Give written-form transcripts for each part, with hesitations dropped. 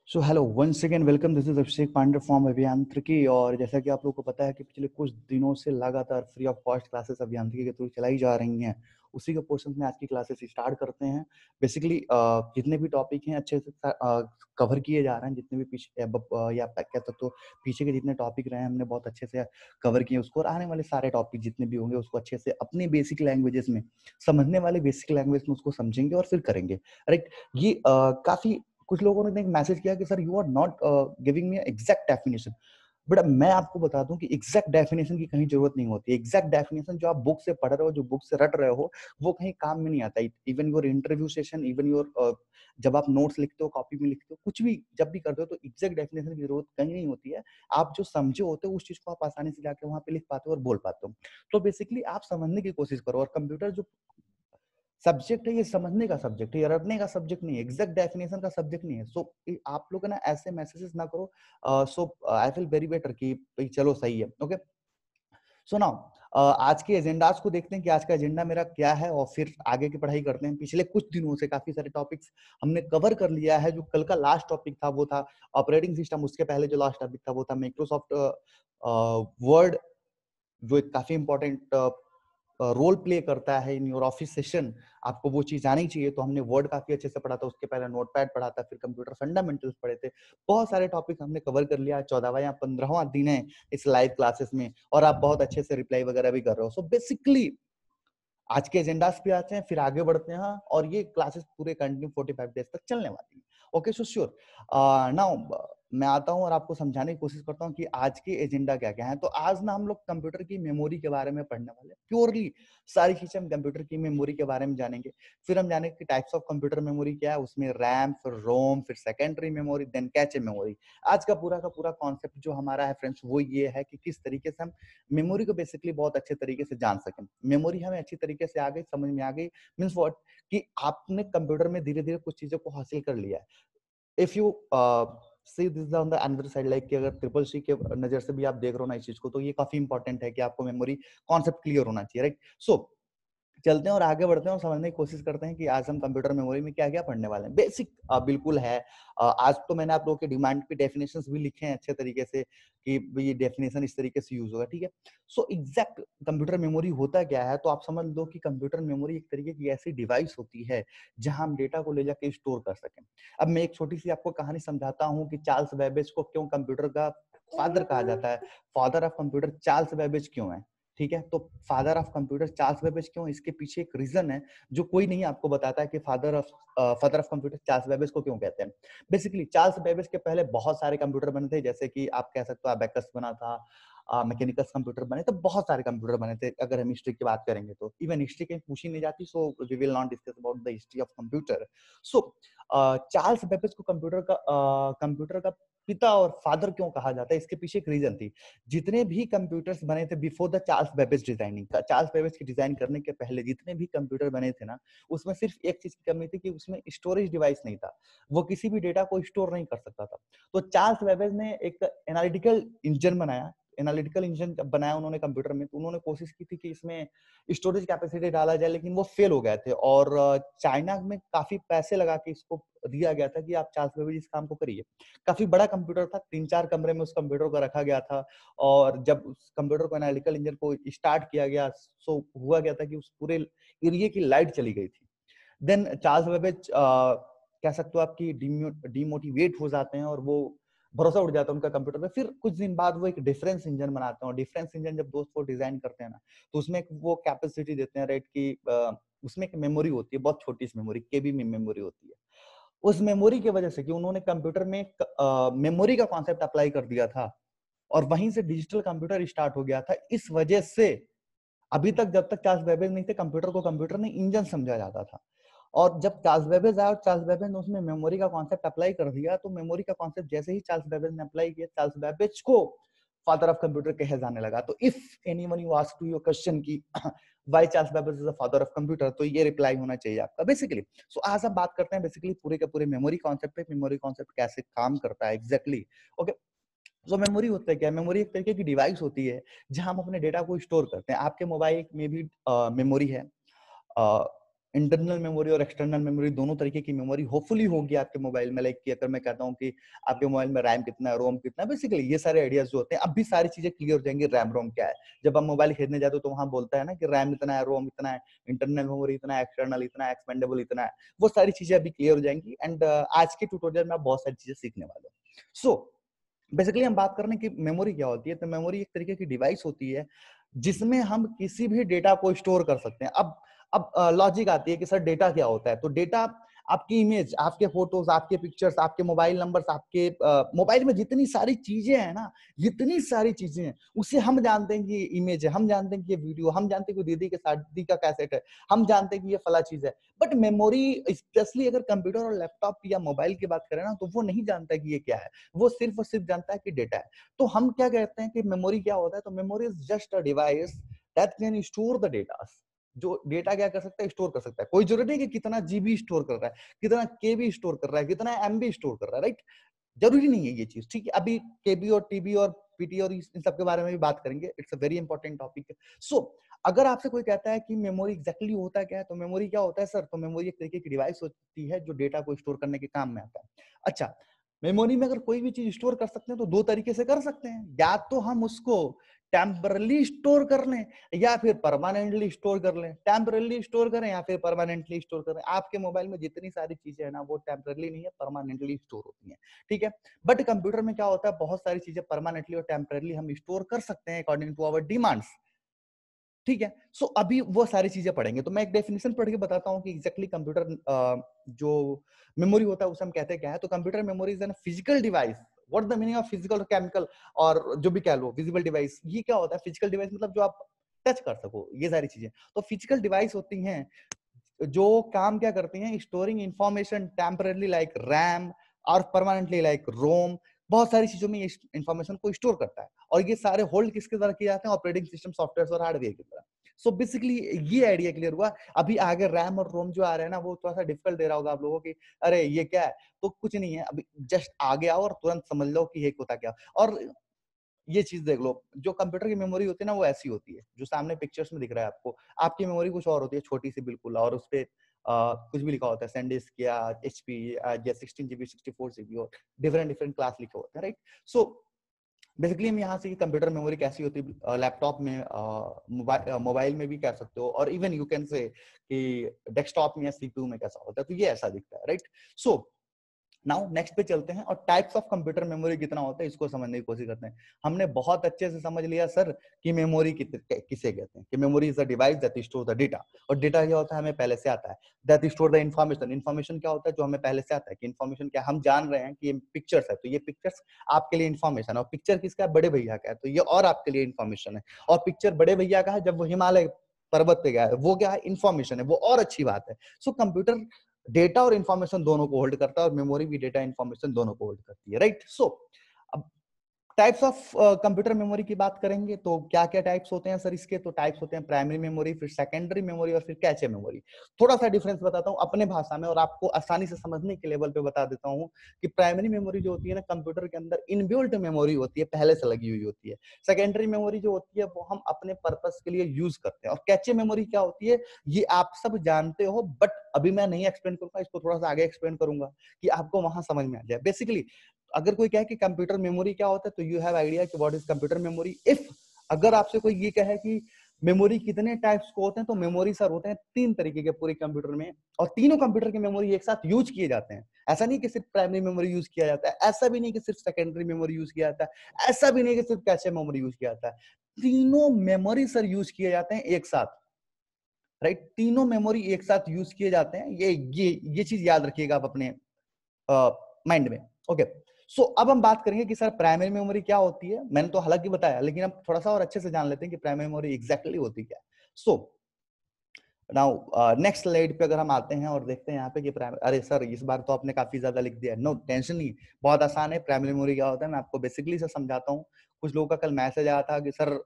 So hello once again welcome. This is Abhishek Pandey from Abhiyantriki. और जैसा कि आप लोगों को पता है कि पिछले कुछ दिनों से लगातार फ्री ऑफ कॉस्ट क्लासेस अभियांत्रिकी के थ्रू चलाई जा रही हैं, उसी के पोर्शन में आज की क्लासेस स्टार्ट करते हैं। बेसिकली जितने भी टॉपिक हैं अच्छे से कवर किए जा रहे हैं। जितने भी पीछे या कह सकते हो पीछे के जितने टॉपिक रहे हैं हमने बहुत अच्छे से कवर किए उसको, और आने वाले सारे टॉपिक जितने भी होंगे उसको अच्छे से अपनी बेसिक लैंग्वेजेस में, समझने वाले बेसिक लैंग्वेज में उसको समझेंगे और फिर करेंगे। राइट। ये काफी कुछ लोगों ने एक मैसेज किया कि sir you are not giving me exact definition. But मैं आपको बता दूं कि एग्जैक्ट डेफिनेशन की कहीं जरूरत नहीं होती। एग्जैक्ट डेफिनेशन जो आप बुक से पढ़ रहे हो, जो बुक से रट रहे हो, वो कहीं काम में नहीं आता। Even your interview session, even your जब आप नोट्स लिखते हो, कॉपी में लिखते हो, कुछ भी जब भी करते हो तो एग्जैक्ट डेफिनेशन की जरूरत कहीं नहीं होती है। आप जो समझे होते हो उस चीज को आप आसानी से जाके वहां पे लिख पाते हो और बोल पाते हो। तो बेसिकली आप समझने की कोशिश करो। और कंप्यूटर जो सब्जेक्ट है ये समझने का सब्जेक्ट है, ये रटने का सब्जेक्ट नहीं है, एग्जैक्ट डेफिनेशन का सब्जेक्ट नहीं है। सो आप लोग ना ऐसे मैसेजेस ना करो। सो आई फील वेरी बेटर कि भाई चलो सही है। ओके, सो नाउ आज के एजेंडास को देखते हैं कि आज का एजेंडा मेरा क्या है और फिर आगे की पढ़ाई करते हैं। पिछले कुछ दिनों से काफी सारे टॉपिक्स हमने कवर कर लिया है। जो कल का लास्ट टॉपिक था वो था ऑपरेटिंग सिस्टम। उसके पहले जो लास्ट टॉपिक था वो था माइक्रोसॉफ्ट वर्ड, जो एक काफी इंपॉर्टेंट रोल प्ले करता है इन योर ऑफिस सेशन। आपको वो चीज आनी चाहिए। तो हमने वर्ड काफी अच्छे से पढ़ा था, उसके पहले नोटपैड पढ़ा था, फिर कंप्यूटर फंडामेंटल्स पढ़े थे। बहुत सारे टॉपिक हमने कवर कर लिया। 14वां या 15वां दिन है इस लाइव क्लासेस में, और आप बहुत अच्छे से रिप्लाई वगैरह भी कर रहे हो। सो बेसिकली आज के एजेंडास पे आते हैं, फिर आगे बढ़ते हैं। और ये क्लासेस पूरे कंटिन्यू 45 डेज तक चलने वाली है। Okay, so sure. नाउ मैं आता हूं और आपको समझाने की कोशिश करता हूं कि आज के एजेंडा क्या क्या है। तो आज ना हम लोग कंप्यूटर की मेमोरी के बारे में पढ़ने वाले हैं। प्योरली सारी चीजें हम कंप्यूटर की मेमोरी के बारे में जानेंगे। फिर हम जानेंगे कि टाइप्स ऑफ कंप्यूटर मेमोरी क्या है, उसमें रैम, फिर रोम, फिर secondary memory, then cache memory. आज का पूरा कॉन्सेप्ट जो हमारा है फ्रेंड्स वो ये है कि किस तरीके से हम मेमोरी को बेसिकली बहुत अच्छे तरीके से जान सकें। मेमोरी हमें अच्छी तरीके से आ गई, समझ में आ गई। मीन्स व्हाट, कि आपने कंप्यूटर में धीरे धीरे कुछ चीजों को हासिल कर लिया है। If you see this on the another side, like कि अगर ट्रिपल सी के नजर से भी आप देख रहे हो ना इस चीज को, तो ये काफी इंपॉर्टेंट है कि आपको मेमोरी कॉन्सेप्ट क्लियर होना चाहिए। राइट। सो चलते हैं और आगे बढ़ते हैं और समझने की कोशिश करते हैं कि आज हम कंप्यूटर मेमोरी में क्या क्या पढ़ने वाले हैं। बेसिक बिल्कुल है। आज तो मैंने आप लोगों के डिमांड पे डेफिनेशंस भी लिखे हैं अच्छे तरीके से कि ये डेफिनेशन इस तरीके से यूज होगा। ठीक है। सो एग्जैक्ट कंप्यूटर मेमोरी होता क्या है, तो आप समझ लो कि कंप्यूटर मेमोरी एक तरीके की ऐसी डिवाइस होती है जहां हम डेटा को ले जाके स्टोर कर सकें। अब मैं एक छोटी सी आपको कहानी समझाता हूँ कि चार्ल्स बेबेज को क्यों कंप्यूटर का फादर कहा जाता है। Father of computer Charles Babbage क्यों है। ठीक है। तो father of computer Charles Babbage क्यों, इसके पीछे एक रीजन है जो कोई नहीं आपको बताता है कि father of computer Charles Babbage को क्यों कहते हैं। बेसिकली चार्ल्स बेबेज के पहले बहुत सारे कंप्यूटर बने थे, जैसे कि आप कह सकते हो अबेकस बना था, मैकेनिकस कंप्यूटर बने थे, बहुत सारे कंप्यूटर बने थे। अगर हम हिस्ट्री की बात करेंगे तो इवन हिस्ट्री कहीं पूछी नहीं जाती। So we will not discuss about the history of computer. So Charles Babbage को कंप्यूटर का पिता और फादर क्यों कहा जाता है, इसके पीछे एक रीजन थी। जितने भी कंप्यूटर्स बने थे before the Charles Babbage designing, Charles Babbage की डिजाइन करने के पहले जितने भी कंप्यूटर बने थे ना, उसमें सिर्फ एक चीज की कमी थी कि उसमें स्टोरेज डिवाइस नहीं था। वो किसी भी डेटा को स्टोर नहीं कर सकता था। तो चार्ल्स बेबेज ने एक एनालिटिकल इंजन बनाया उन्होंने कंप्यूटर में। तो उन्होंने कोशिश की थी कि इसमें स्टोरेज कैपेसिटी डाला जाए, लेकिन वो फेल हो गए थे। और चाइना में काफी पैसे लगा के इसको दिया गया था कि आप चार्ल्स बेबेज इस काम को करिए। काफी बड़ा कंप्यूटर था, 3-4 कमरे में उस कंप्यूटर को रखा गया था। और जब उस कंप्यूटर को एनालिटिकल इंजन को स्टार्ट किया गया, सो हुआ गया था कि उस पूरे एरिया की लाइट चली गई थी। देन चार्ल्स बेबेज कह सकते हो आपकी डिमोटिवेट हो जाते हैं और वो भरोसा उठ जाता है उनका कंप्यूटर पे। फिर कुछ दिन बाद वो एक डिफरेंस इंजन बनाते हैं। और डिफरेंस इंजन जब दोस्त वो डिजाइन करते हैं ना, तो उसमें एक वो कैपेसिटी देते हैं, राइट, कि उसमें एक मेमोरी होती है, बहुत छोटी सी मेमोरी, केबी में मेमोरी होती है। उस मेमोरी की वजह से कि उन्होंने कंप्यूटर में मेमोरी का कॉन्सेप्ट अप्लाई कर दिया था, और वहीं से डिजिटल कंप्यूटर स्टार्ट हो गया था। इस वजह से अभी तक जब तक चार्ल्स बेबेज नहीं थे, कंप्यूटर को कंप्यूटर ने इंजन समझा जाता था। और जब चार्ल्स बेबेज आया और चार्ल्स बेबेज ने उसमें मेमोरी का कॉन्सेप्ट अप्लाई कर दिया, तो मेमोरी का कॉन्सेप्ट जैसे ही चार्ल्स बेबेज ने अप्लाई किया, चार्ल्स बेबेज को फादर ऑफ कंप्यूटर कहा जाने लगा। तो if anyone you ask to your question की why Charles Babbage is the father of computer, तो ये रिप्लाई होना चाहिए आपका बेसिकली। सो आज हम बात करते हैं बेसिकली पूरे के पूरे मेमोरी कॉन्सेप्ट पे, मेमोरी कॉन्सेप्ट कैसे काम करता है एग्जैक्टली। ओके। तो मेमोरी होता है क्या, मेमोरी एक तरीके की डिवाइस होती है जहां हम अपने डेटा को स्टोर करते हैं। आपके मोबाइल में भी मेमोरी है, इंटरनल मेमोरी और एक्सटर्नल मेमोरी दोनों तरीके की मेमोरी होपफुली होगी आपके मोबाइल में। लाइक कि अगर मैं कहता हूँ कि आपके मोबाइल में रैम कितना है, रोम कितना है, बेसिकली ये सारे आइडियाज जो होते हैं, अब भी सारी चीजें क्लियर हो जाएंगी रैम रोम क्या है। जब आप मोबाइल खरीदने जाते हो तो वहां बोलता है ना कि रैम इतना है, रोम इतना है, इंटरनल मेमोरी इतना है, एक्सटर्नल इतना है, एक्सपेंडेबल इतना है। वो सारी चीजें अभी क्लियर हो जाएंगी एंड आज के ट्यूटोरियल में आप बहुत सारी चीजें सीखने वाले हो। सो बेसिकली हम बात कर रहे हैं कि मेमोरी क्या होती है। तो मेमोरी एक तरीके की डिवाइस होती है जिसमें हम किसी भी डेटा को स्टोर कर सकते हैं। अब लॉजिक आती है कि सर डेटा क्या होता है। तो डेटा आपकी इमेज, आपके फोटोज, आपके पिक्चर्स, आपके मोबाइल नंबर्स, आपके मोबाइल में जितनी सारी चीजें हैं ना, जितनी सारी चीजें हैं, उसे हम जानते हैं कि इमेज है, हम जानते हैं कि ये वीडियो, हम जानते हैं कि दीदी के शादी का कैसेट है, हम जानते हैं कि ये फला चीज है। बट मेमोरी, स्पेशली अगर कंप्यूटर और लैपटॉप या मोबाइल की बात करें ना, तो वो नहीं जानता कि ये क्या है। वो सिर्फ और सिर्फ जानता है कि डेटा है। तो हम क्या कहते हैं कि मेमोरी क्या होता है। तो memory is just a device that can store the data. जो डेटा क्या कर सकता है, स्टोर कर सकता है। कोई जरूरत नहीं कि कितना जीबी स्टोर कर रहा है, कितना केबी स्टोर कर रहा है, कितना एमबी स्टोर कर रहा है, राइट। जरूरी नहीं है ये चीज, ठीक है। अभी केबी और टीबी और पीटी और इन सब के बारे में भी बात करेंगे। It's a very important topic. So अगर आपसे कोई कहता है कि मेमोरी एग्जैक्टली होता है क्या है, तो मेमोरी क्या होता है सर। तो मेमोरी एक तरीके की डिवाइस होती है जो डेटा को स्टोर करने के काम में आता है। अच्छा, मेमोरी में अगर कोई भी चीज स्टोर कर सकते हैं तो दो तरीके से कर सकते हैं। या तो हम उसको टेम्परली स्टोर कर लें या फिर परमानेंटली स्टोर कर लें। टेम्परली स्टोर करें या फिर परमानेंटली स्टोर करें। आपके मोबाइल में जितनी सारी चीजें है ना, वो टेम्परली नहीं है, परमानेंटली स्टोर होती हैं, ठीक है। बट कंप्यूटर में क्या होता है, बहुत सारी चीजें परमानेंटली और टेम्परली हम स्टोर कर सकते हैं अकॉर्डिंग टू आवर डिमांड्स, ठीक है। सो अभी वो सारी चीजें पढ़ेंगे। तो मैं एक डेफिनेशन पढ़ के बताता हूँ कि एग्जैक्टली कंप्यूटर जो मेमोरी होता है उसे हम कहते हैं क्या है। तो computer memory is an physical device. What the meaning of physical और केमिकल और जो भी कह लो, विजिबल डिवाइस। ये क्या होता है फिजिकल डिवाइस, मतलब जो आप टच कर सको, ये सारी चीजें। तो फिजिकल डिवाइस होती हैं जो काम क्या करती हैं, storing information temporarily like RAM और परमानेंटली लाइक रोम। बहुत सारी चीजों में ये इंफॉर्मेशन को स्टोर करता है। और ये सारे होल्ड किसके द्वारा किए जाते हैं, ऑपरेटिंग सिस्टम, सॉफ्टवेयर और हार्डवेयर की तरह। सो बेसिकली ये आइडिया क्लियर हुआ। अभी आगे रैम और रोम जो आ रहे हैं ना, वो थोड़ा सा डिफिकल्ट दे रहा होगा आप लोगों की, अरे ये क्या है। तो कुछ नहीं है, अभी जस्ट आगे आओ और तुरंत समझ लो कि ये होता क्या। और ये चीज देख लो, जो कंप्यूटर की मेमोरी होती है ना, वो ऐसी होती है जो सामने पिक्चर्स में दिख रहा है आपको। आपकी मेमोरी कुछ और होती है, छोटी सी बिल्कुल, और उस पे कुछ भी लिखा होता है, सैनडिस्क या एचपी या 16 GB 64 GB और डिफरेंट डिफरेंट क्लास लिखे होते हैं, राइट। सो बेसिकली हम यहाँ से कंप्यूटर मेमोरी कैसी होती है, लैपटॉप में, मोबाइल में भी कह सकते हो, और इवन यू कैन से कि डेस्कटॉप में या सीपीयू में कैसा होता है। तो ये ऐसा दिखता है, राइट। सो नाउ नेक्स्ट पे चलते हैं और टाइप्स ऑफ कंप्यूटर मेमोरी कितना होता है इसको समझने की कोशिश करते हैं। हमने बहुत अच्छे से समझ लिया सर कि मेमोरी किसे कहते हैं, कि memory is the device that store the data. और डेटा क्या होता है, हमें पहले से आता है। That store the information. Information क्या होता है, जो हमें पहले से आता है। कि इन्फॉर्मेशन क्या, हम जान रहे हैं कि ये पिक्चर्स है, तो ये पिक्चर्स आपके लिए इन्फॉर्मेशन है। और पिक्चर किसका है, बड़े भैया का है, तो ये और आपके लिए इन्फॉर्मेशन है। और पिक्चर बड़े भैया का है जब वो हिमालय पर्वत पे गया है, वो क्या है, इन्फॉर्मेशन है, वो और अच्छी बात है। सो कंप्यूटर डेटा और इंफॉर्मेशन दोनों को होल्ड करता है, और मेमोरी भी डेटा इंफॉर्मेशन दोनों को होल्ड करती है, राइट। सो अब टाइप्स ऑफ कंप्यूटर मेमोरी की बात करेंगे तो क्या क्या टाइप्स होते हैं सर इसके। तो टाइप्स होते हैं प्राइमरी मेमोरी, फिर सेकेंडरी मेमोरी और फिर कैचे मेमोरी। थोड़ा सा डिफरेंस बताता हूँ अपने भाषा में और आपको आसानी से समझने के लेवल पे बता देता हूँ कि प्राइमरी मेमोरी जो होती है ना, कंप्यूटर के अंदर इनबिल्ट मेमोरी होती है, पहले से लगी हुई होती है। सेकेंडरी मेमोरी जो होती है वो हम अपने पर्पस के लिए यूज करते हैं। और कैचे मेमोरी क्या होती है, ये आप सब जानते हो, बट अभी मैं नहीं एक्सप्लेन करूंगा, इसको थोड़ा सा आगे एक्सप्लेन करूंगा कि आपको वहां समझ में आ जाए। बेसिकली अगर कोई कहे कि कंप्यूटर मेमोरी क्या होता है, तो यू हैव आइडिया कि what is computer memory. If अगर आपसे कोई ये कहे कि मेमोरी कितने टाइप्स को होते हैं, तो मेमोरी सर होते हैं तीन तरीके के पूरे कंप्यूटर में, और तीनों कंप्यूटर की मेमोरी एक साथ यूज किए जाते हैं। ऐसा नहीं कि सिर्फ प्राइमरी मेमोरी यूज किया जाता है, ऐसा भी नहीं कि सिर्फ सेकेंडरी मेमोरी यूज किया जाता है, ऐसा भी नहीं कि सिर्फ कैशे मेमोरी यूज किया जाता है। तीनों मेमोरी सर यूज किए जाते हैं एक साथ, राइट। तीनों मेमोरी एक साथ यूज किए जाते हैं। ये चीज याद रखिएगा आप अपने माइंड में, ओके। सो अब हम बात करेंगे कि सर प्राइमरी मेमोरी क्या होती है। मैंने तो हालांकि बताया, लेकिन अब थोड़ा सा और अच्छे से जान लेते हैं कि प्राइमरी मेमोरी एग्जैक्टली होती क्या है। सो नाउ नेक्स्ट स्लाइड पे अगर हम आते हैं और देखते हैं यहाँ पे कि प्राइमरी, अरे सर इस बार तो आपने काफी ज्यादा लिख दिया। नो टेंशन नहीं, बहुत आसान है। प्राइमरी मेमोरी क्या होता है मैं आपको बेसिकली से समझाता हूँ। कुछ लोगों का कल मैसेज आया था कि सर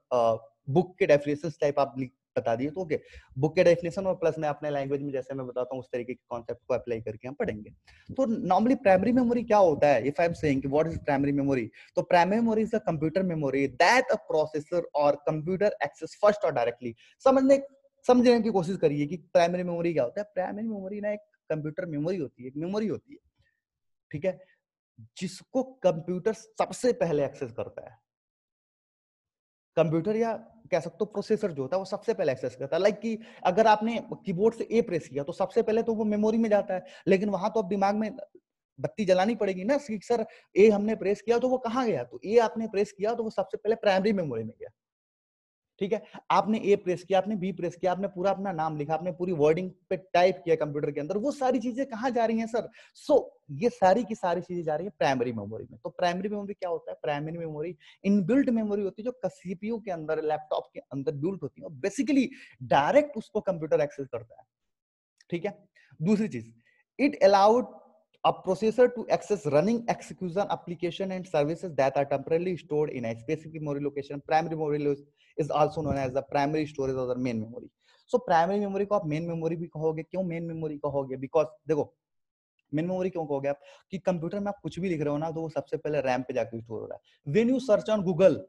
बुक के डेफिनेशन टाइप आप बता दिए, तो ओके, बुक के डेफिनेशन और प्लस मैं अपने लैंग्वेज में जैसे मैं बताता हूँ उस तरीके के कॉन्सेप्ट को अप्लाई करके हम पढ़ेंगे। तो नॉर्मली प्राइमरी मेमोरी क्या होता है, if I am saying what is primary memory, तो primary memory is a computer memory that a processor or computer access first or directly. समझने समझने की कोशिश करिए कि प्राइमरी मेमोरी क्या होता है। प्राइमरी मेमोरी ना एक कंप्यूटर मेमोरी होती है, एक मेमोरी होती है, ठीक है, जिसको कंप्यूटर सबसे पहले एक्सेस करता है। कंप्यूटर या कह सकते हो प्रोसेसर जो होता है वो सबसे पहले एक्सेस करता है। लाइक कि अगर आपने कीबोर्ड से ए प्रेस किया तो सबसे पहले तो वो मेमोरी में जाता है, लेकिन वहां तो अब दिमाग में बत्ती जलानी पड़ेगी ना कि सर ए हमने प्रेस किया तो वो कहाँ गया, तो ए आपने प्रेस किया तो वो सबसे पहले प्राइमरी मेमोरी में गया। ठीक है, आपने ए प्रेस किया, आपने बी प्रेस किया, आपने पूरा अपना नाम लिखा, आपने पूरी वर्डिंग पे टाइप किया कंप्यूटर के अंदर, वो सारी चीजें कहाँ जा रही हैं सर? ये सारी की सारी चीजें जा रही है प्राइमरी मेमोरी में। तो प्राइमरी मेमोरी क्या होता है? प्राइमरी मेमोरी इनबिल्ट मेमोरी होती है जो सीपीयू के अंदर, लैपटॉप के अंदर बिल्ट होती है और बेसिकली डायरेक्ट उसको कंप्यूटर एक्सेस करता है। ठीक है, दूसरी चीज, it allowed a processor to access running execution application and services that are temporarily stored in a specific memory location. Primary memory is also known as the primary storage or the main memory. So primary memory को आप main memory भी कहोगे। क्यों main memory कहोगे? Because देखो main memory क्यों कहोगे आप कि कंप्यूटर में आप कुछ भी लिख रहे हो ना तो वो सबसे पहले रैम पे जाके स्टोर हो रहा है। When you search on Google,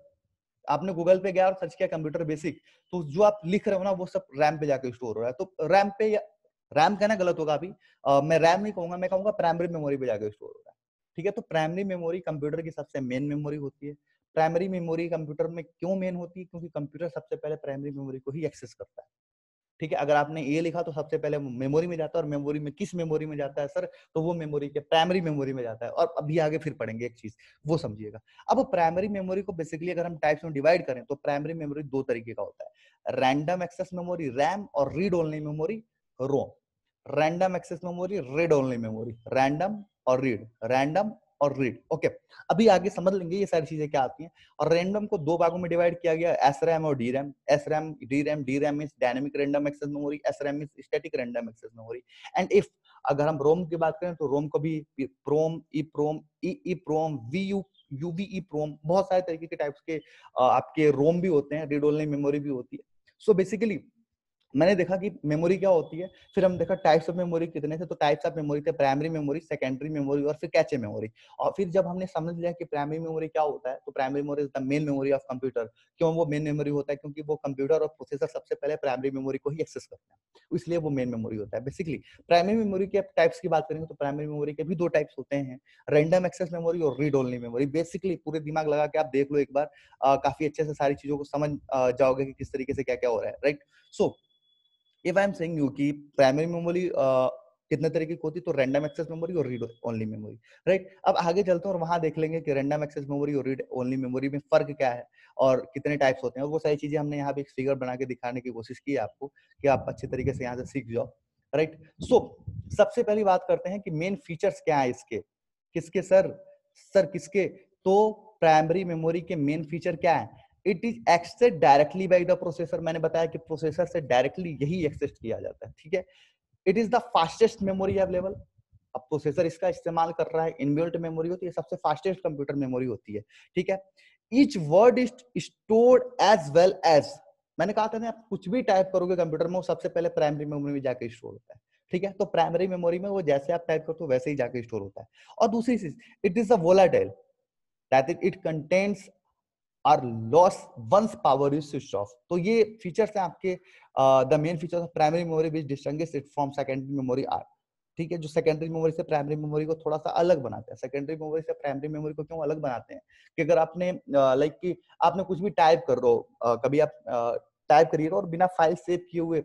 आपने गूगल पे गया और सर्च किया कंप्यूटर बेसिक, तो जो आप लिख रहे हो ना वो सब रैम पे जाके स्टोर हो रहा है। तो रैम पे, रैम कहना गलत होगा अभी, मैं रैम नहीं कहूंगा, मैं कहूंगा प्राइमरी मेमोरी पे जाके स्टोर हो रहा है। ठीक है, तो प्राइमरी मेमोरी कंप्यूटर की सबसे मेन मेमोरी होती है। प्राइमरी मेमोरी कंप्यूटर में क्यों मेन होती है? क्योंकि कंप्यूटर सबसे पहले प्राइमरी मेमोरी को ही एक्सेस करता है। ठीक है, अगर आपने ए लिखा तो सबसे पहले मेमोरी में जाता है, और मेमोरी में किस मेमोरी में जाता है सर? तो वो मेमोरी के प्राइमरी मेमोरी में जाता है। और अभी आगे फिर पढ़ेंगे एक चीज, वो समझिएगा। अब प्राइमरी मेमोरी को बेसिकली अगर हम टाइप्स में डिवाइड करें तो प्राइमरी मेमोरी दो तरीके का होता है, रैंडम एक्सेस मेमोरी रैम और read only memory ROM. Random access memory, read only memory, random और रीड, रैंडम और रीड। ओके, अभी आगे समझ लेंगे ये सारी चीजें क्या आती हैं। और रैंडम को दो भागों में डिवाइड किया गया, एसरैम और DRAM. SRAM, DRAM, DRAM means dynamic random access memory, SRAM means static random access memory. And if अगर हम रोम की बात करें तो रोम को भी प्रोम, ईप्रोम, ईप्रोम, वीयू, यूवीई प्रोम, बहुत सारे तरीके के टाइप्स के आपके रोम भी होते हैं, रीड ओनली मेमोरी भी होती है। सो बेसिकली मैंने देखा कि मेमोरी क्या होती है, फिर हम देखा टाइप्स ऑफ मेमोरी कितने थे। तो टाइप्स ऑफ मेमोरी थे प्राइमरी मेमोरी, सेकेंडरी मेमोरी और फिर कैचे मेमोरी। और फिर जब हमने समझ लिया कि प्राइमरी मेमोरी क्या होता है, तो primary memory is the main memory of computer. क्यों वो मेन मेमोरी होता है? क्योंकि वो कंप्यूटर और प्रोसेसर सबसे पहले प्राइमरी मेमोरी को ही एक्सेस करते हैं, इसलिए वो मेन मेमोरी होता है। बेसिकली प्राइमरी मेमोरी के टाइप्स की बात करेंगे तो प्राइमरी मेमोरी के भी दो टाइप्स होते हैं, रैंडम एक्सेस मेमोरी और रीड ओनली मेमोरी। बेसिकली पूरे दिमाग लगा के आप देख लो एक बार, काफी अच्छे से सारी चीजों को समझ जाओगे कि किस तरीके से क्या क्या हो रहा है, right? So if I am saying you कि प्राइमरी मेमोरी कितने तरीके की होती है, तो रैंडम एक्सेस मेमोरी और रीड ओनली मेमोरी, राइट? अब आगे चलते हैं और वहां देख लेंगे कि रैंडम एक्सेस मेमोरी और रीड ओनली मेमोरी में फर्क क्या है और कितने टाइप्स होते हैं। और वो सारी चीजें हमने यहाँ पे एक फिगर बना के दिखाने की कोशिश की है आपको, कि आप अच्छे तरीके से यहाँ से सीख जाओ, राइट? सो सबसे पहली बात करते हैं कि मेन फीचर्स क्या है इसके। किसके सर? सर किसके? तो प्राइमरी मेमोरी के मेन फीचर क्या है? It is access directly by the processor. मैंने बताया कि प्रोसेसर से डायरेक्टली यही एक्सेस किया जाता है, ठीक है? It is the fastest memory available. अब प्रोसेसर इसका इस्तेमाल कर रहा है, इनबिल्ट मेमोरी होती है, सबसे फास्टेस्ट कंप्यूटर मेमोरी होती है, ठीक है? Each word is stored as well as, मैंने कहा था ना, आप कुछ भी टाइप करोगे कंप्यूटर में वो सबसे पहले प्राइमरी मेमोरी में जाके स्टोर होता है, ठीक है? तो प्राइमरी मेमोरी में वो जैसे आप टाइप करते हो वैसे ही जाके स्टोर होता है। और दूसरी चीज, it is a volatile, that is it contents are lost once power is switch off. तो ये फीचर्स हैं आपके the main features of primary memory which distinguish it from secondary memory are, ठीक है? जो सेकेंडरी मेमोरी से primary memory को थोड़ा सा अलग बनाते हैं। सेकेंडरी मेमोरी से प्राइमरी मेमोरी को क्यों अलग बनाते हैं? कि अगर आपने लाइक कि आपने कुछ भी टाइप कर रहे हो, कभी आप टाइप करिएगा और बिना फाइल सेव किए हुए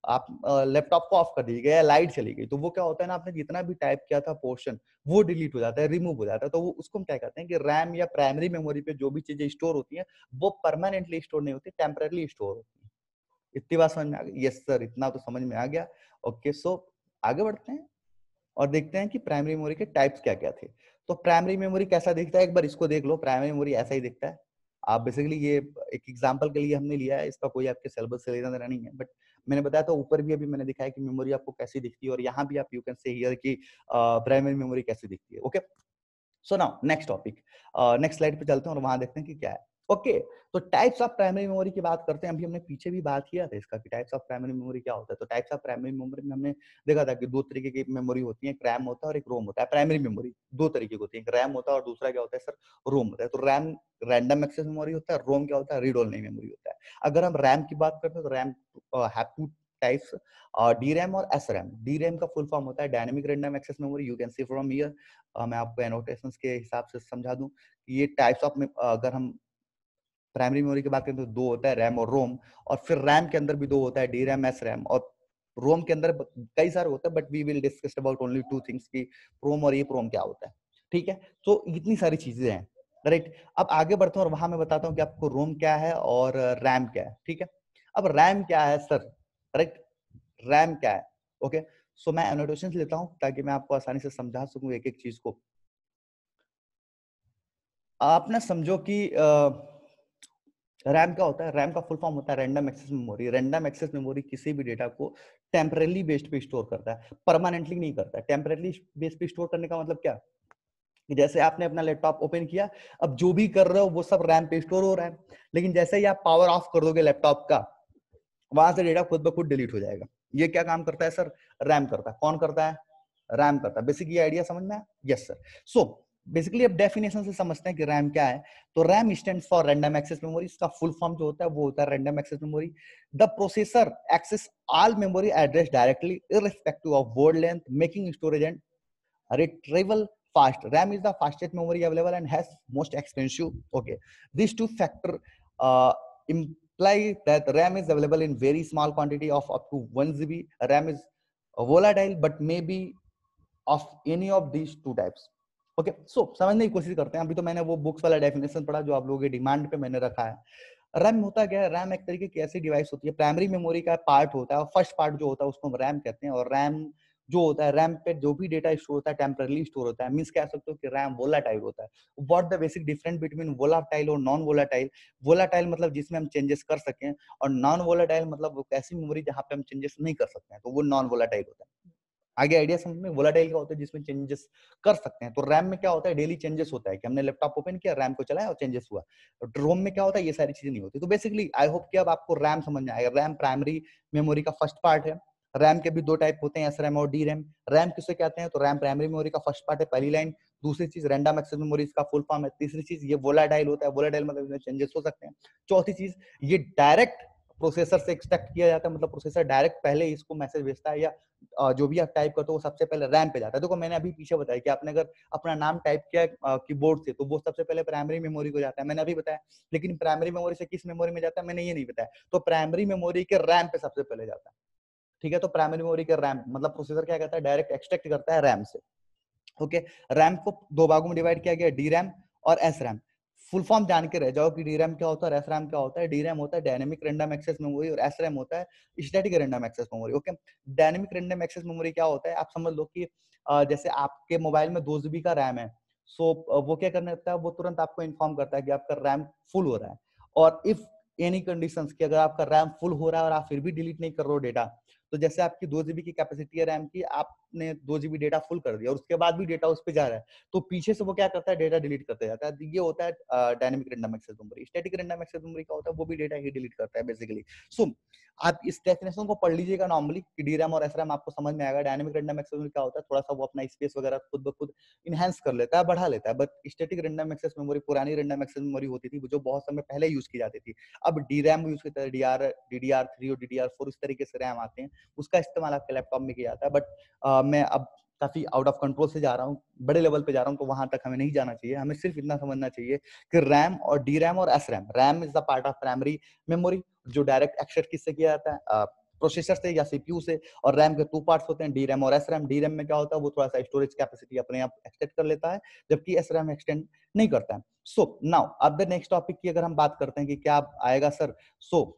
आप लैपटॉप को ऑफ कर दीजिएगा या लाइट चली गई, तो वो क्या होता है ना, आपने जितना भी टाइप किया था पोर्शन वो डिलीट हो जाता है, रिमूव हो जाता है। तो वो उसको हम क्या कहते हैं कि रैम या प्राइमरी मेमोरी पे जो भी चीजें स्टोर होती हैं वो परमानेंटली स्टोर नहीं होती, टेम्पररी स्टोर होती है। इतनी बात समझ में आ गई? यस सर, इतना तो समझ में आ गया। ओके, सो आगे बढ़ते हैं और देखते हैं कि प्राइमरी मेमोरी के टाइप्स क्या क्या थे। तो प्राइमरी मेमोरी कैसा दिखता है, एक बार इसको देख लो। प्राइमरी मेमोरी ऐसा ही दिखता है। आप बेसिकली ये एक एग्जांपल के लिए हमने लिया है, इसका कोई आपके सिलेबस से लेना देना नहीं है, बट मैंने बताया तो ऊपर भी अभी मैंने दिखाया कि मेमोरी आपको कैसी दिखती है, और यहाँ भी आप यू कैन से हियर कि प्राइमरी मेमोरी कैसी दिखती है। Okay, so now next topic, next slide पे चलते हैं और वहां देखते हैं कि क्या है। ओके, तो टाइप्स ऑफ प्राइमरी मेमोरी की बात करते हैं। अभी हमने पीछे भी बात किया था इसका कि टाइप्स ऑफ प्राइमरी मेमोरी क्या होता है। तो टाइप्स ऑफ प्राइमरी मेमोरी में हमने देखा था कि दो तरीके की मेमोरी होती है, एक रैम होता है और एक रोम होता है। प्राइमरी मेमोरी दो तरीके की होती है, एक रैम होता है और दूसरा क्या होता है सर, रोम होता है। तो रैम रैंडम एक्सेस मेमोरी होता है, रोम क्या होता है, रीड ओनली मेमोरी होता है। अगर हम रैम की बात करते हैं तो RAM have two types, DRAM और SRAM। DRAM का फुल फॉर्म होता है dynamic random access memory, you can see from here. मैं आपको एनोटेशंस के हिसाब से समझा दूं कि ये टाइप्स ऑफ, अगर हम प्राइमरी मेमोरी की बात करें तो दो होता है, रैम और रोम। और फिर रैम के अंदर भी दो होता है, DRAM SRAM। और रोम के अंदर कई सारे होते हैं, but we will discuss about only two things की रोम और ये प्रोम क्या होता है। ठीक है, तो इतनी सारी चीजें हैं, राइट। अब आगे बढ़ते हैं और वहां मैं बताता हूँ कि आपको रोम क्या है और रैम क्या है। ठीक है, अब रैम क्या है सर, राइट, रैम क्या है। ओके, सो मैं एनोटेशन लेता हूँ ताकि मैं आपको आसानी से समझा सकूं एक एक चीज को। आप ना समझो कि रैम क्या होता है। रैम का फुल फॉर्म होता है random access memory. Random access memory किसी भी डेटा को टेम्परेली बेस्ड पे स्टोर करता है, परमानेंटली नहीं करता है। टेम्परेली बेस पे स्टोर करने का मतलब क्या, कि जैसे आपने अपना लैपटॉप ओपन किया, अब जो भी कर रहे हो वो सब रैम पे स्टोर हो रहा है, लेकिन जैसे ही आप पावर ऑफ कर दोगे लैपटॉप का, वहां से डेटा खुद ब खुद डिलीट हो जाएगा। ये क्या काम करता है सर, रैम करता है। कौन करता है, रैम करता है। बेसिक ये आइडिया समझ में आया, यस सर। सो बेसिकली अब डेफिनेशन से समझते हैं कि रैम क्या है। तो RAM stands for random access memory. इसका फुल फॉर्म जो होता है वो होता है random access memory. The processor access all memory address directly irrespective of word length, making storage and retrieval fast. RAM is the fastest memory available and has most expensive. Okay, these two factor uh, imply that RAM is available in very small quantity of up to 1 GB. RAM is volatile but may be of any of these two types. Okay, so समझने की कोशिश करते हैं। अभी तो मैंने वो books वाला डेफिनेशन पढ़ा जो आप लोगों के डिमांड पे मैंने रखा है। रैम होता क्या है, रैम एक तरीके की ऐसी डिवाइस होती है, प्राइमरी मेमोरी का पार्ट होता है और फर्स्ट पार्ट जो होता है उसको हम रैम कहते हैं। और रैम जो होता है, रैम पे जो भी डेटा स्टोर होता है टेम्परली स्टोर होता है। मींस कह सकते हो कि रैम वोलाटाइल होता है। What the basic difference between volatile और नॉन वोलाटाइल। वोलाटाइल मतलब जिसमें हम चेंजेस कर सकें, और नॉन वोलाटाइल मतलब वो ऐसी मेमोरी जहां पे हम चेंजेस नहीं कर सकते हैं, तो वो नॉन वोलाटाइल होता है। आगे आइडिया समझ में। वोलाटाइल क्या होता है, जिसमें चेंजेस कर सकते हैं। तो रैम में क्या होता है, डेली चेंजेस होता है कि हमने लैपटॉप ओपन किया, रैम को चलाया और चेंजेस हुआ। रोम में क्या होता है, ये सारी चीजें नहीं होती। तो बेसिकली आई होप कि अब आपको रैम समझ में आएगा। रैम प्राइमरी मेमोरी का फर्स्ट पार्ट है। रैम के भी दो टाइप होते हैं, एस रैम और डी रैम। रैम किसे कहते हैं, तो रैम प्राइमरी मेमोरी का फर्स्ट पार्ट है, पहली लाइन। दूसरी चीज रैंडम एक्सेस मेमोरी, इसका फुल फॉर्म है। तीसरी चीज ये वोलाटाइल होता है। वोलाटाइल मतलब इसमें चेंजेस हो सकते हैं। चौथी चीज ये डायरेक्ट प्रोसेसर से एक्सट्रैक्ट किया जाता है, मतलब प्रोसेसर डायरेक्ट पहले इसको मैसेज भेजता है, या जो भी आप टाइप करते हो वो सबसे पहले रैम पे जाता है। देखो मैंने अभी पीछे बताया कि आपने अगर अपना नाम टाइप किया कीबोर्ड से, तो वो सबसे पहले प्राइमरी मेमोरी को जाता है, मैंने अभी बताया। लेकिन प्राइमरी मेमोरी से किस मेमोरी में जाता है, मैंने ये नहीं बताया। तो प्राइमरी मेमोरी के रैम पे सबसे पहले जाता है। ठीक है, तो प्राइमरी मेमोरी के रैम मतलब प्रोसेसर क्या करता है, डायरेक्ट एक्सट्रैक्ट करता है रैम से। ओके, रैम को दो भागों में डिवाइड किया गया, डी रैम और एस रैम। फुल फॉर्म जान के रह जाओ कि डी रैम क्या होता है और एस रैम क्या होता है। डी रैम होता है डायनेमिक रैंडम एक्सेस मेमोरी और एस रैम होता है static random access memory. Okay, dynamic random access memory क्या होता है, आप समझ लो कि जैसे आपके मोबाइल में 2 GB का रैम है। सो वो क्या करना होता है, वो तुरंत आपको इन्फॉर्म करता है कि आपका रैम फुल हो रहा है। और इफ एनी कंडीशंस कि अगर आपका रैम फुल हो रहा है और आप फिर भी डिलीट नहीं कर रहे हो डेटा, तो जैसे आपकी 2 GB की कैपेसिटी है रैम की, आपने 2 GB डेटा फुल कर दिया और उसके बाद भी डेटा उस पर जा रहा है, तो पीछे से वो क्या करता है, डेटा डिलीट करते जाता है। ये होता है dynamic random access memory. Static random access memory क्या होता है, वो भी डेटा ही डिलीट करता है बेसिकली। सो आप इस डेफिनेशन को पढ़ लीजिएगा नॉर्मली कि डी रैम और एस रैम आपको समझ में आएगा। डायनेमिक रैंडम एक्सेस मेमोरी क्या होता है, थोड़ा सा वो अपना स्पेस वगैरह खुद ब खुद इनहेंस कर लेता है, बढ़ा लेता है। But static random access memory पुरानी रैंडम एक्सेस मेमोरी होती थी, जो बहुत समय पहले यूज की जाती थी। अब डी रैम यूज करते हैं, DDR3 और DDR4 इस तरीके से रैम आते हैं, उसका इस्तेमाल आपके लैपटॉप में किया जाता है। बट मैं अब काफी आउट ऑफ कंट्रोल से जा रहा हूँ, बड़े लेवल पे जा रहा हूँ, तो वहां तक हमें नहीं जाना चाहिए। हमें सिर्फ इतना समझना चाहिए कि रैम और डी रैम और S RAM, RAM is the part of primary memory जो डायरेक्ट एक्सेस किससे किया जाता है, प्रोसेसर से या सीपीयू से। और रैम के टू पार्ट्स होते हैं, डी रैम और एस रैम। डी रैम में क्या होता है, वो थोड़ा सा स्टोरेज कैपेसिटी अपने आप एक्सटेंड कर लेता है, जबकि एस रैम एक्सटेंड नहीं करता है। सो नाउ अब द नेक्स्ट टॉपिक की अगर हम बात करते हैं कि क्या आएगा सर, सो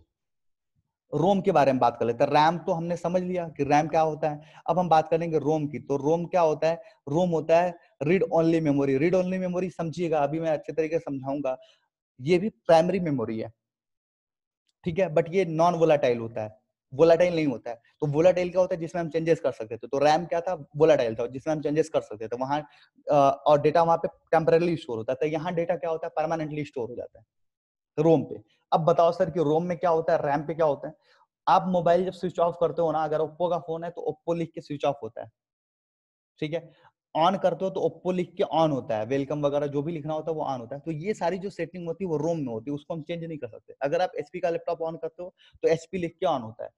रोम के बारे में बात कर लेते हैं। रैम तो हमने समझ लिया कि रैम क्या होता है। अब हम बात करेंगे रोम की। तो रोम क्या होता है, रोम होता है read only memory. Read only memory समझिएगा, अभी मैं अच्छे तरीके से समझाऊंगा। ये भी प्राइमरी मेमोरी है, ठीक है, बट ये नॉन वोलाटाइल होता है, वोलाटाइल नहीं होता है। तो वोलाटाइल क्या होता है, जिसमें हम चेंजेस कर सकते थे। तो रैम क्या था, वोलाटाइल था, जिसमें हम चेंजेस कर सकते थे वहां, और डेटा वहां पे टेम्परली स्टोर होता है। तो यहाँ डेटा क्या होता है, परमानेंटली स्टोर हो जाता है। रोम पे। अब बताओ सर कि रोम में क्या होता है, रैम पे क्या होता है। आप मोबाइल जब स्विच ऑफ करते हो ना, अगर ओप्पो का फोन है तो ओप्पो लिख के स्विच ऑफ होता है, ठीक है। ऑन करते हो तो ओप्पो लिख के ऑन होता है, वेलकम वगैरह जो भी लिखना होता है वो ऑन होता है। तो ये सारी जो सेटिंग होती है वो रोम में होती है, उसको हम चेंज नहीं कर सकते। अगर आप एचपी का लैपटॉप ऑन करते हो तो एचपी लिख के ऑन होता है,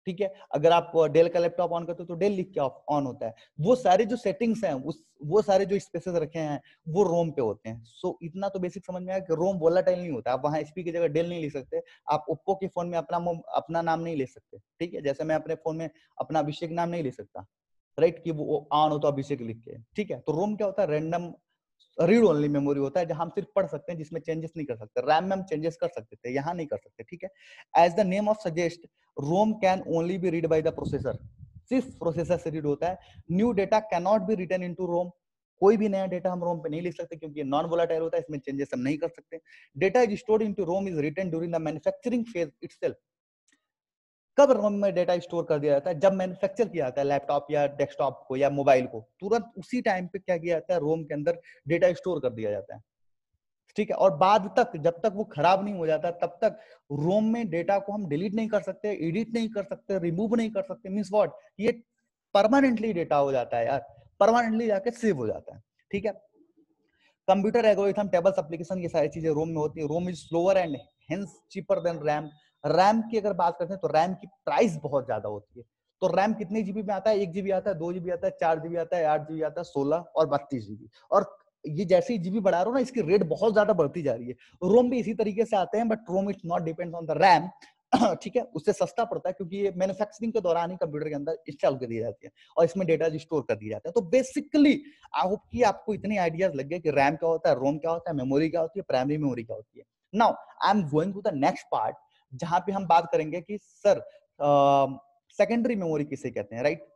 ठीक है। अगर आप डेल का लैपटॉप ऑन करते हो तो डेल लिख के ऑन होता है। वो सारे जो सेटिंग्स हैं, वो सारे जो स्पेसेस रखे हैं वो रोम पे होते हैं। सो इतना तो बेसिक समझ में आया कि रोम वोलाटाइल नहीं होता। आप वहां एचपी की जगह डेल नहीं लिख सकते, आप ओप्पो के फोन में अपना नाम नहीं ले सकते, ठीक है। जैसे मैं अपने फोन में अपना अभिषेक नाम नहीं ले सकता, राइट, कि वो ऑन हो तो अभिषेक लिख के, ठीक है। तो रोम क्या होता है, रैंडम रीड ओनली मेमोरी होता है, जहां हम सिर्फ पढ़ सकते हैं, जिसमें चेंजेस नहीं कर सकते। रैम में हम चेंजेस कर सकते थे, यहाँ नहीं कर सकते, ठीक है। As the name of suggest, ROM can only be read by the processor, सिर्फ प्रोसेसर से रीड होता है। New data can not be written into ROM, कोई भी नया डेटा हम रोम पे नहीं लिख सकते क्योंकि नॉन वोलाटाइल होता है, इसमें चेंजेस हम नहीं कर सकते। Data is stored into ROM is written during the manufacturing phase itself. कब रोम में डेटा स्टोर कर दिया जाता है, जब मैन्युफैक्चर किया जाता है लैपटॉप या डेस्कटॉप को या मोबाइल को, तुरंत उसी टाइम पे क्या किया जाता है, रोम के अंदर डेटा स्टोर कर दिया जाता है, ठीक है। और बाद तक, जब तक वो खराब नहीं हो जाता तब तक रोम में डेटा को हम डिलीट नहीं कर सकते, एडिट नहीं कर सकते, रिमूव नहीं कर सकते। मींस व्हाट, ये परमानेंटली डेटा हो जाता है यार, परमानेंटली जाके सेव हो जाता है, ठीक है। कंप्यूटर एल्गोरिथम, टेबल्स, एप्लीकेशन, ये सारी चीजें रोम में होती है। ROM is slower and hence cheaper than RAM. RAM की अगर बात करते हैं तो रैम की प्राइस बहुत ज्यादा होती है। तो रैम कितने जीबी में आता है, 1 जीबी आता है, 2 जीबी आता है, 4 जीबी आता है, 8 जीबी आता है, 16 और 32 जीबी। और ये जैसे ही जीबी बढ़ा रहा हो ना, इसकी रेट बहुत ज्यादा बढ़ती जा रही है। रोम भी इसी तरीके से आते हैं, but ROM it's not depends on the RAM, ठीक है। उससे सस्ता पड़ता है क्योंकि ये मैन्युफैक्चरिंग के दौरान ही कंप्यूटर के अंदर इंस्टॉल कर दी जाती है और इसमें डेटा स्टोर कर दिया जाता है। तो बेसिकली आई होप कि आपको इतने आइडियाज लग गए कि रैम क्या होता है, रोम क्या होता है, मेमोरी क्या होती है, प्राइमरी मेमोरी क्या होती है। Now I am going to the next part, जहां पे हम बात करेंगे कि सर सेकेंडरी मेमोरी किसे कहते हैं, राइट।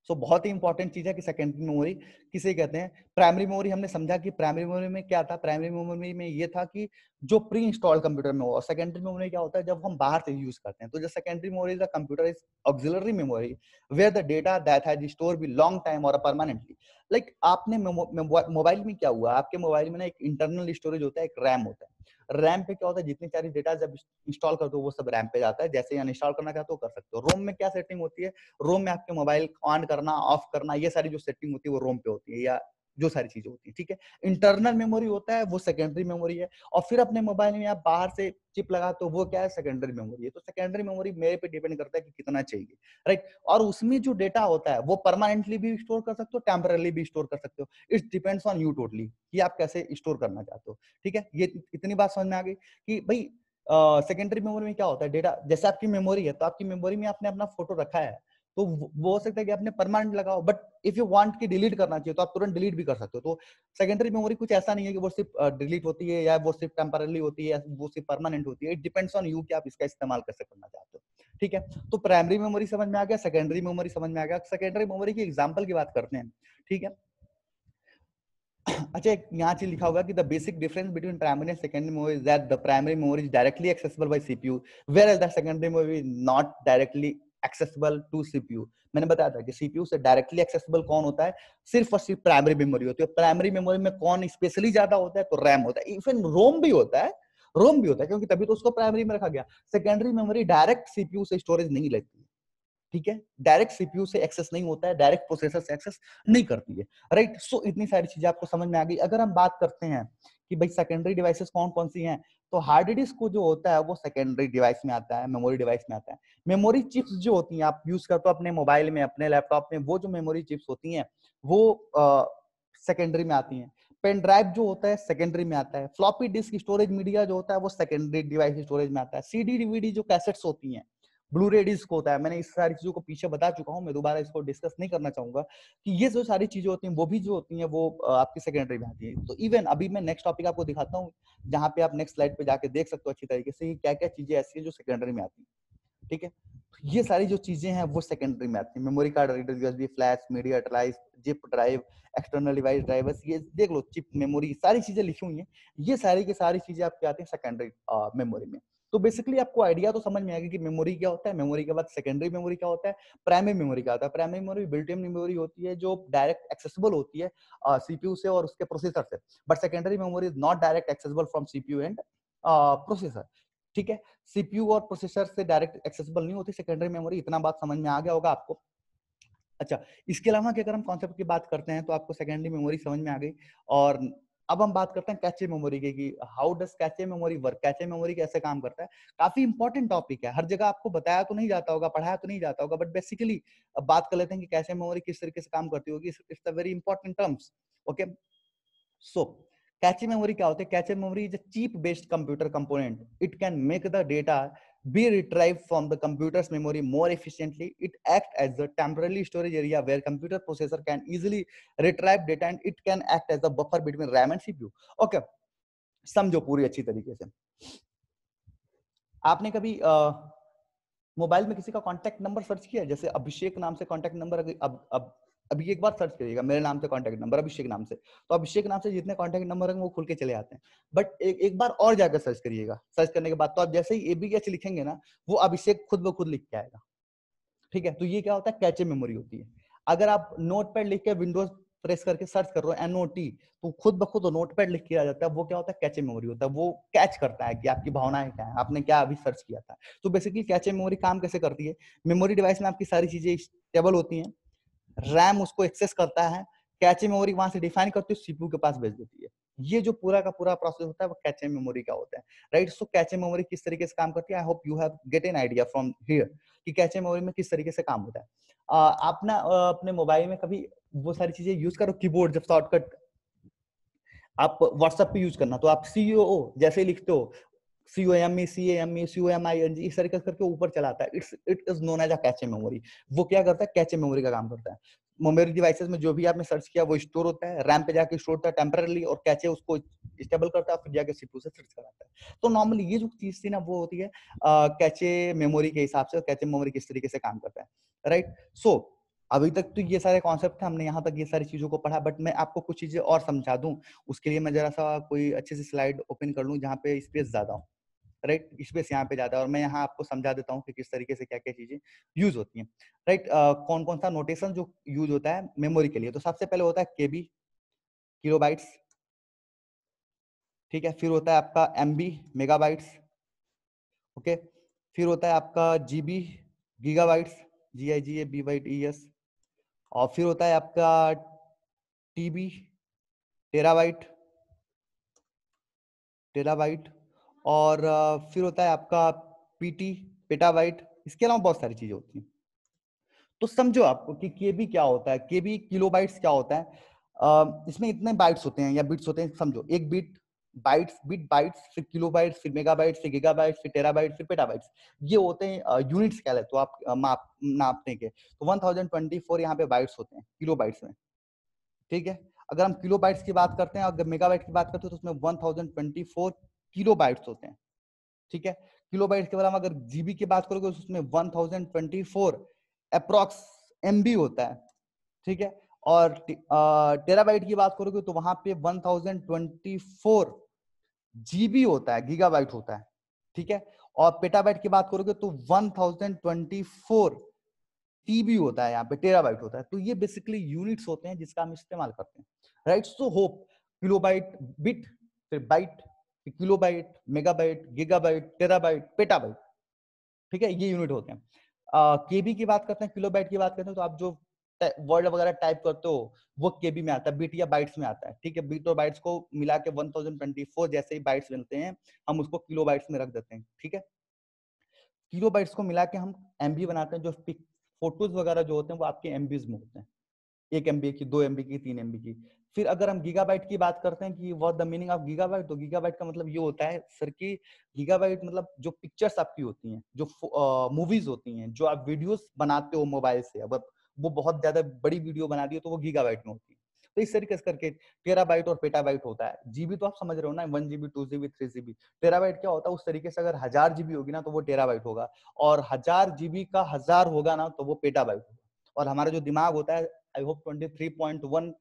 सो बहुत ही इंपॉर्टेंट चीज है कि सेकेंडरी मेमोरी किसे कहते हैं। प्राइमरी मेमोरी हमने समझा कि प्राइमरी मेमोरी में क्या था, प्राइमरी मेमोरी में ये था कि जो प्री इंस्टॉल कंप्यूटर में हो। और सेकेंडरी मेमोरी क्या होता है, जब हम बाहर से यूज करते हैं। तो जो secondary memory is the computer is auxiliary memory where the data that has store be long time और परमानेंटली। लाइक आपने मोबाइल में क्या हुआ, आपके मोबाइल में ना एक इंटरनल स्टोरेज होता है, एक रैम होता है। रैम पे क्या होता है, जितनी सारी डेटा जब इंस्टॉल कर दो वो सब रैम पे जाता है। जैसे ही अनइंस्टॉल करना चाहते हो कर सकते हो। रोम में क्या सेटिंग होती है, रोम में आपके मोबाइल ऑन करना, ऑफ करना, ये सारी जो सेटिंग होती है वो रोम पे होती है, या जो सारी चीजें होती है, ठीक है। इंटरनल मेमोरी होता है वो सेकेंडरी मेमोरी है। और फिर अपने मोबाइल में आप बाहर से चिप लगाते हो वो क्या है, सेकेंडरी मेमोरी है। तो सेकेंडरी मेमोरी मेरे पे डिपेंड करता है कि कितना चाहिए, राइट। और उसमें जो डेटा होता है वो परमानेंटली भी स्टोर कर सकते हो, टेम्परली भी स्टोर कर सकते हो। It's depends on you totally कि आप कैसे स्टोर करना चाहते हो, ठीक है। ये इतनी बात समझ में आ गई कि भाई सेकेंडरी मेमोरी में क्या होता है, डेटा जैसे आपकी मेमोरी है तो आपकी मेमोरी में आपने अपना फोटो रखा है तो वो हो सकता है कि आपने परमानेंट लगाओ, बट इफ यू वांट कि डिलीट करना चाहिए तो आप तुरंत डिलीट भी कर सकते हो। तो सेकेंडरी मेमोरी कुछ ऐसा नहीं है कि वो सिर्फ डिलीट होती है या वो सिर्फ टेम्पररी होती है या वो सिर्फ परमानेंट होती है। इट डिपेंड्स ऑन यू कि आप इसका इस्तेमाल कैसे करना चाहते हो, ठीक है। तो प्राइमरी मेमोरी समझ में आ गया, सेकेंडरी मेमोरी समझ में आ गया। सेकेंडरी मेमोरी की एग्जाम्पल की बात करते हैं, ठीक है। अच्छा, एक यहाँ चीज लिखा होगा कि the basic difference between primary and secondary memory is that the primary memory is directly accessible by CPU whereas the secondary memory is not directly accessible to CPU. मैंने बताया था कि सीपीयू से डायरेक्टली एक्सेसिबल कौन होता है, सिर्फ और सिर्फ प्राइमरी मेमोरी होती है। प्राइमरी मेमोरी में कौन स्पेशली ज्यादा होता है, तो रैम होता है। इवन रोम भी होता है, रोम भी होता है क्योंकि तभी तो उसको प्राइमरी में रखा गया। सेकेंडरी मेमोरी डायरेक्ट सीपीयू से स्टोरेज नहीं लेती है, ठीक है। डायरेक्ट सीपीयू से एक्सेस नहीं होता है, डायरेक्ट प्रोसेसर से एक्सेस नहीं करती है, राइट। सो इतनी सारी चीजें आपको समझ में आ गई। अगर हम बात करते हैं कि भाई सेकेंडरी डिवाइसेस कौन कौन सी हैं, तो हार्ड डिस्क को जो होता है वो सेकेंडरी डिवाइस में आता है, मेमोरी डिवाइस में आता है। मेमोरी चिप्स जो होती हैं आप यूज करते हो अपने मोबाइल में, अपने लैपटॉप में, वो जो मेमोरी चिप्स होती हैं वो सेकेंडरी में आती हैं। पेन ड्राइव जो होता है सेकेंडरी में आता है। फ्लॉपी डिस्क स्टोरेज मीडिया जो होता है वो सेकेंडरी डिवाइस स्टोरेज में आता है। सीडी डीवीडी जो कैसेट्स होती हैं, ब्लू रे डिस्क होता है। मैंने इस सारी चीजों को पीछे बता चुका हूँ, मैं दोबारा इसको डिस्कस नहीं करना चाहूंगा कि ये जो सारी चीजें होती हैं वो भी जो होती हैं वो आपकी सेकेंडरी में आती है। तो इवन अभी मैं नेक्स्ट टॉपिक आपको दिखाता हूँ, जहाँ पे आप नेक्स्ट स्लाइड पे जाके देख सकते हो अच्छी तरीके से क्या क्या चीजें ऐसी है जो सेकेंडरी में आती है, ठीक है। ये सारी जो चीजें हैं वो सेकेंडरी में आती है। Memory card reader, USB flash, media drive, zip drive, external device drivers, ये देख लो, चिप मेमोरी, सारी चीजें लिखी हुई हैं। ये सारी की सारी चीजें आपकी आती हैं सेकेंडरी मेमोरी में। तो बेसिकली आपको आइडिया तो समझ में आएगा कि मेमोरी क्या होता है, मेमोरी के बाद सेकेंडरी मेमोरी क्या होता है, प्राइमरी मेमोरी क्या होता है। Primary memory built in memory होती है जो डायरेक्ट एक्सेसिबल होती है सीपीयू से और उसके प्रोसेसर से, but secondary memory is not direct accessible from CPU and processor, ठीक है। सीपीयू और प्रोसेसर से डायरेक्ट एक्सेसिबल नहीं होती सेकेंडरी मेमोरी, इतना बात समझ में आ गया होगा आपको। अच्छा, इसके अलावा कि अगर हम कॉन्सेप्ट की बात करते हैं तो आपको सेकेंडरी मेमोरी समझ में आ गई। और अब हम बात करते हैं कैचे मेमोरी की कि how does cache memory work, cache memory कैसे काम करता है। काफी इंपॉर्टेंट टॉपिक है, हर जगह आपको बताया तो नहीं जाता होगा, पढ़ाया तो नहीं जाता होगा, बट बेसिकली अब बात कर लेते हैं कि कैचे मेमोरी किस तरीके से काम करती होगी। It's a very important terms. Okay, so cache memory क्या होते हैं? Cache memory is a chip based computer component, it can make the data be retrieved from the computer's memory more efficiently. It acts as the temporary storage area where computer processor can easily retrieve data, and it can act as the buffer between RAM and CPU. Okay, समझो पूरी अच्छी तरीके से। आपने कभी mobile में किसी का कांटेक्ट नंबर सर्च किया? जैसे अभिषेक नाम से कांटेक्ट नंबर अब अभी एक बार सर्च करिएगा मेरे नाम से कांटेक्ट नंबर अभिषेक नाम से, तो अभिषेक नाम से जितने कांटेक्ट नंबर हैं वो खुल के चले आते हैं। बट एक बार और जाकर सर्च करिएगा, सर्च करने के बाद तो आप जैसे ही ABH लिखेंगे ना, वो अभिषेक खुद ब खुद लिख के आएगा। ठीक है, तो ये क्या होता है? कैचे मेमोरी होती है। अगर आप नोटपैड लिख के विंडोज प्रेस करके सर्च कर रहे हो NOT, तो खुद ब खुद नोटपैड लिख के आ जाता है। वो क्या होता है? कैचे मेमोरी होता है। वो कैच करता है कि आपकी भावनाएं क्या है, आपने क्या अभी सर्च किया था। तो बेसिकली कैचे मेमोरी काम कैसे करती है? मेमोरी डिवाइस में आपकी सारी चीजें स्टेबल होती हैं, रैम उसको एक्सेस करता है, कैचे मेमोरी वहां से डिफाइन करती है, सीपीयू के पास भेज देती है। ये जो पूरा का पूरा प्रोसेस होता है वो कैचे मेमोरी का होता है, राइट। सो कैचे मेमोरी किस तरीके से काम करती है, I hope you have get an idea from here कि कैचे मेमोरी में किस तरीके से काम होता है। आप ना अपने मोबाइल में कभी वो सारी चीजें यूज करो, कीबोर्ड जब शॉर्टकट आप व्हाट्सएप पे यूज करना, तो आप COO जैसे लिखते हो, COME CAME COMING इस तरीके से करके ऊपर चलाता है। It is known as a cache memory. वो क्या करता है? कैचे मेमोरी का काम करता है। मेमोरी डिवाइसेस में जो भी आपने सर्च किया वो स्टोर होता है, रैम पे जाके स्टोर होता है टेम्पररी, और कैचे उसको स्टेबल करता है, फिर जाके सीपीयू से सर्च कराता है। तो नॉर्मली ये जो चीज थी ना वो होती है कैचे मेमोरी के हिसाब से, कैचे मेमोरी किस तरीके से काम करता है, राइट। सो अभी तक तो ये सारे कॉन्सेप्ट थे, हमने यहाँ तक ये सारी चीजों को पढ़ा, बट मैं आपको कुछ चीजें और समझा दूं। उसके लिए मैं जरा सा कोई अच्छे से स्लाइड ओपन कर लूं जहाँ पे स्पेस ज्यादा हो, राइट। स्पेस यहाँ पे ज्यादा है और मैं यहाँ आपको समझा देता हूँ कि किस तरीके से क्या क्या चीजें यूज होती हैं, राइट। कौन कौन सा नोटेशन जो यूज होता है मेमोरी के लिए। तो सबसे पहले होता है KB, किलोबाइट्स, ठीक है। फिर होता है आपका MB, मेगाबाइट्स, ओके। फिर होता है आपका GB, गीगाबाइट्स, GIGABYTES। और फिर होता है आपका TB, टेराबाइट, टेराबाइट। और फिर होता है आपका PT, पेटाबाइट। इसके अलावा बहुत सारी चीजें होती हैं। तो समझो आपको कि केबी क्या होता है, केबी किलोबाइट्स क्या होता है। इसमें इतने बाइट्स होते हैं या बिट्स होते हैं, समझो एक बिट बाइट्स, बिट बाइट्स, फिर किलोबाइट्स, फिर मेगाबाइट्स, फिर गीगाबाइट्स, फिर टेराबाइट्स, फिर पेटाबाइट्स। ये होते हैं यूनिट्स कह ले तो आप नापने के। तो 1024 यहाँ पे बाइट्स होते हैं किलोबाइट्स में, ठीक है। अगर हम किलोबाइट्स की बात करते हैं, अगर मेगाबाइट की बात करते हैं तो उसमें 1024 किलोबाइट्स होते हैं, ठीक है। किलोबाइट के अलावा अगर जीबी की बात करोगे तो उसमें 1024 अप्रॉक्स MB होता है, ठीक है। और टेराबाइट की बात करोगे तो वहां पे 1024 GB होता है, गीगाबाइट होता है, ठीक है। और पेटाबाइट की बात करोगे तो 1024 TB होता है, यहाँ पे टेराबाइट होता है। तो ये बेसिकली यूनिट्स होते हैं जिसका हम इस्तेमाल करते हैं, right. So hope kilobyte bit, फिर byte, kilobyte, megabyte, gigabyte, terabyte, petabyte, ठीक है, ये यूनिट होते हैं। केबी की बात करते हैं, किलोबाइट की बात करते हैं तो आप जो वर्ड वगैरह टाइप करते हो वो केबी में आता है, बिट या बाइट्स में आता है, ठीक है। बिट और बाइट्स को मिला के 1024 जैसे ही बाइट्स बनते हैं हम उसको किलो बाइट्स में रख देते हैं, ठीक है। किलो बाइट्स को मिला के हम MB बनाते हैं। जो फोटोज वगैरह जो होते हैं वो आपके MBs में होते हैं, 1 MB की, 2 MB की, 3 MB की। फिर अगर हम गीगाबाइट की बात करते हैं कि what the meaning of gigabyte, तो गीगाबाइट का मतलब ये होता है सर कि गीगाबाइट मतलब जो पिक्चर्स आपकी होती हैं, जो मूवीज होती हैं, जो आप वीडियोस बनाते हो मोबाइल से, अगर वो बहुत ज्यादा बड़ी वीडियो बना दी हो तो वो गीगाबाइट में होती है। तो इस तरीके से करके टेराबाइट और पेटाबाइट होता है। जीबी तो आप समझ रहे हो ना, 1 GB, 2 GB, 3 GB। टेराबाइट क्या होता है उस तरीके से, अगर 1000 GB होगी ना तो वो टेराबाइट होगा, और 1000 GB का 1000 होगा ना तो वो पेटाबाइट होगा। और हमारा जो दिमाग होता है, आई होप 23.1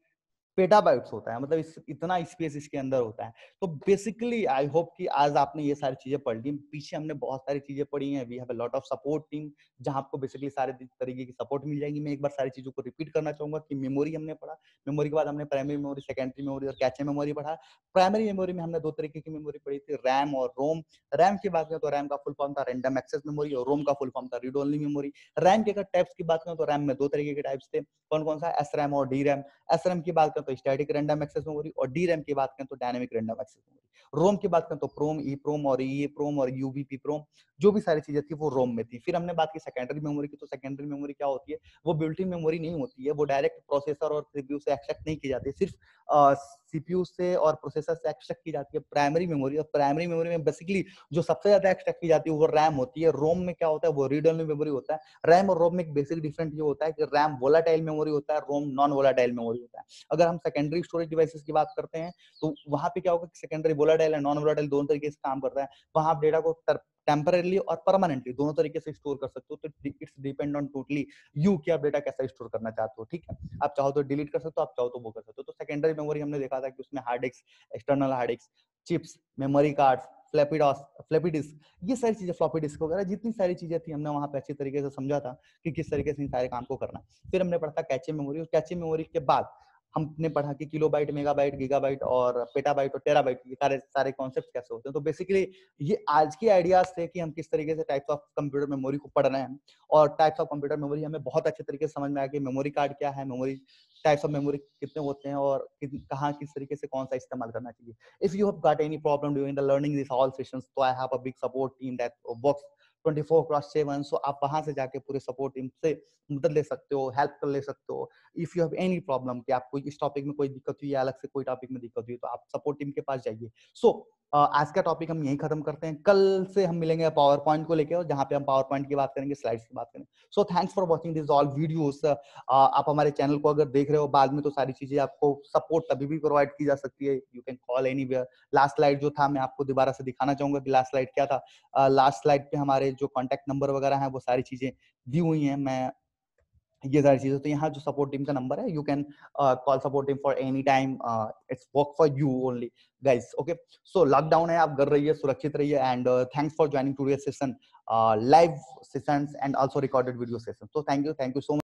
पेटाबाइट्स होता है, मतलब इतना स्पेस इसके अंदर होता है। तो बेसिकली आई होप कि आज आपने ये सारी चीजें पढ़ ली। पीछे हमने बहुत सारी चीजें पढ़ी हैं। We have a lot of support team, जहां आपको बेसिकली सारे तरीके की सपोर्ट मिल जाएगी। मैं एक बार सारी चीजों को रिपीट करना चाहूंगा कि मेमोरी हमने पढ़ा, मेमोरी के बाद हमने प्राइमरी मेमोरी, सेकेंडरी मेमोरी और कैचे मेमोरी पढ़ा। प्राइमरी मेमोरी में हमने दो तरीके की मेमोरी पढ़ी थी, रैम और रोम। रैम की बात करें तो रैम का फुल फॉर्म था रैंडम एक्सेस मेमोरी, और रोम का फुल फॉर्म था रीड ओनली मेमोरी। रैम के अगर टाइप्स की बात करें तो रैम में दो तरीके के टाइप्स थे, कौन कौन सा, एस रैम और डी रैम। एस रैम की बात करें तो स्टैटिक रैंडम एक्सेस मेमोरी, और डी रैम की बात करें तो डायनेमिक रैंडम एक्सेस मेमोरी। रोम की बात करें तो प्रोम, ई प्रोम और ई प्रोम और यूवीपी प्रोम, जो भी सारी चीजें थी वो रोम में थी। फिर हमने बात की सेकेंडरी मेमोरी की, तो सेकेंडरी मेमोरी क्या होती है, वो बिल्ट इन मेमोरी नहीं होती है, वो डायरेक्ट प्रोसेसर और सीपीयू से एक्सट्रैक्ट नहीं की जाती है, सिर्फ सीपीयू से और प्रोसेसर से एक्सट्रैक्ट की जाती है प्राइमरी मेमोरी। और प्राइमरी मेमोरी में बेसिकली जो सबसे ज्यादा एक्सट्रैक्ट की जाती है वो रैम होती है। रोम में क्या होता है, वो रीड ओनली मेमोरी होता है। रैम और रोम में एक बेसिक डिफरेंट ये होता है कि रैम वोलाटाइल मेमोरी होता है, रोम नॉन वोलाटाइल मेमोरी होता है। अगर हम सेकेंडरी स्टोरेज डिवाइसेस की बात करते हैं तो वहां पे क्या होगा, secondary volatile and non volatile दोनों तरीके से काम करता है। वहां आप डेटा को टेम्परली और परमानेंटली दोनों तरीके से स्टोर कर सकते हो। तो it's depend on totally you कि आप डेटा कैसा स्टोर करना चाहते हो, ठीक है। आप चाहो तो डिलीट कर सकते हो, आप चाहो तो वो कर सकते हो। तो सेकेंडरी मेमोरी हमने देखा था कि उसमें hard disk, external hard disk, chips, memory cards, floppy disk, ये सारी चीजें, फ्लॉपी डिस्क वगैरह जितनी सारी चीजें थी, हमने वहां पे अच्छी तरीके से समझा था कि किस तरीके से इन सारे काम को करना है। फिर हमने पढ़ा था कैचे मेमोरी, और कैचे मेमोरी के बाद हमने पढ़ा कि किलोबाइट, मेगाबाइट, गीगाबाइट और पेटाबाइट और टेराबाइट, ये सारे सारे कॉन्सेप्ट कैसे होते हैं। तो बेसिकली ये आज के आइडियाज थे कि हम किस तरीके से टाइप्स ऑफ कंप्यूटर मेमोरी को पढ़ रहे हैं, और टाइप्स ऑफ कंप्यूटर मेमोरी हमें बहुत अच्छे तरीके से समझ में आया कि मेमोरी कार्ड क्या है, मेमोरी टाइप्स ऑफ मेमोरी कितने होते हैं, और कहाँ किस तरीके से कौन सा इस्तेमाल करना चाहिए। If you have got any problem during the learning this all sessions, तो I have a big support team that works 24/7। So आप वहां से जाके पूरे सपोर्ट टीम से मदद ले सकते हो, हेल्प कर ले सकते हो। If you have any problem कि आपको इस टॉपिक में कोई दिक्कत हुई या अलग से कोई टॉपिक में दिक्कत हुई, तो आप सपोर्ट टीम के पास जाइए। सो आज का टॉपिक हम यही खत्म करते हैं। कल से हम मिलेंगे पावर पॉइंट को लेकर, और जहां पे हम पावर पॉइंट की बात करेंगे, स्लाइड्स की बात करेंगे। So thanks for watching this all videos. आप हमारे चैनल को अगर देख रहे हो बाद में, तो सारी चीजें आपको सपोर्ट तभी भी प्रोवाइड की जा सकती है। You can call anywhere. Last slide जो था, मैं आपको दोबारा से दिखाना चाहूंगा कि लास्ट स्लाइड क्या था। लास्ट स्लाइड पे हमारे जो कॉन्टैक्ट नंबर वगैरह हैं, वो सारी चीजें दी हुई हैं। मैं ये सारी चीजें, तो यहाँ जो सपोर्ट टीम का नंबर है, you can call support team for any time. It's work for you only guys, okay. So lockdown है, आप घर रहिए, सुरक्षित रहिए, and thanks for joining today session, live sessions and also recorded video session. तो thank you so much.